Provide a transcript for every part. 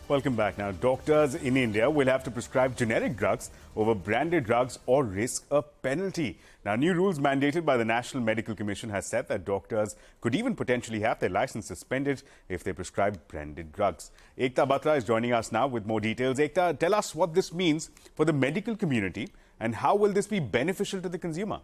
Welcome back. Now, doctors in India will have to prescribe generic drugs over branded drugs or risk a penalty. Now, new rules mandated by the National Medical Commission has said that doctors could even potentially have their license suspended if they prescribe branded drugs. Ekta Batra is joining us now with more details. Ekta, tell us what this means for the medical community and how will this be beneficial to the consumer?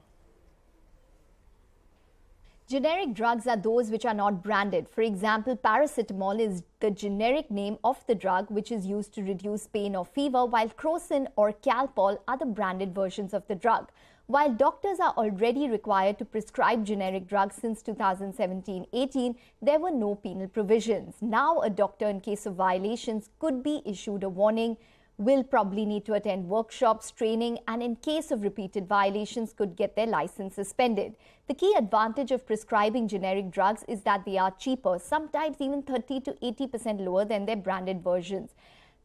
Generic drugs are those which are not branded. For example, paracetamol is the generic name of the drug which is used to reduce pain or fever, while Crocin or Calpol are the branded versions of the drug. While doctors are already required to prescribe generic drugs since 2017-18, there were no penal provisions. Now a doctor, in case of violations, could be issued a warning, will probably need to attend workshops, training, and in case of repeated violations could get their license suspended. The key advantage of prescribing generic drugs is that they are cheaper, sometimes even 30 to 80% lower than their branded versions.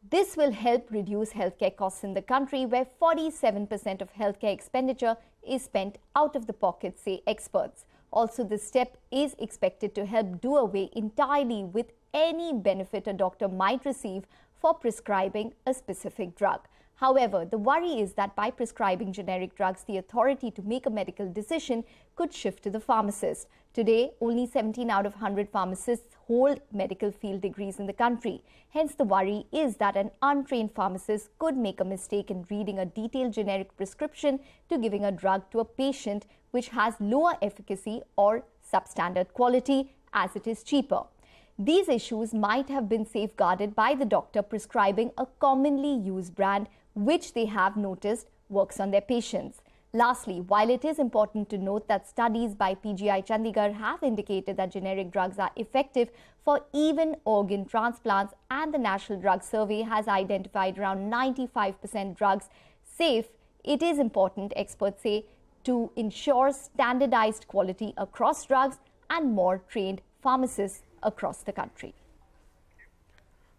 This will help reduce healthcare costs in the country, where 47% of healthcare expenditure is spent out of the pocket, say experts. Also, this step is expected to help do away entirely with any benefit a doctor might receive for prescribing a specific drug. However, the worry is that by prescribing generic drugs, the authority to make a medical decision could shift to the pharmacist. Today, only 17 out of 100 pharmacists hold medical field degrees in the country. Hence, the worry is that an untrained pharmacist could make a mistake in reading a detailed generic prescription to giving a drug to a patient which has lower efficacy or substandard quality, as it is cheaper. These issues might have been safeguarded by the doctor prescribing a commonly used brand which they have noticed works on their patients. Lastly, while it is important to note that studies by PGI Chandigarh have indicated that generic drugs are effective for even organ transplants, and the National Drug Survey has identified around 95% drugs safe, it is important, experts say, to ensure standardized quality across drugs and more trained pharmacists across the country.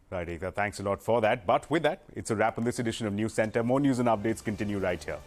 Right, Ekta, thanks a lot for that. But with that, it's a wrap on this edition of News Center. More news and updates continue right here.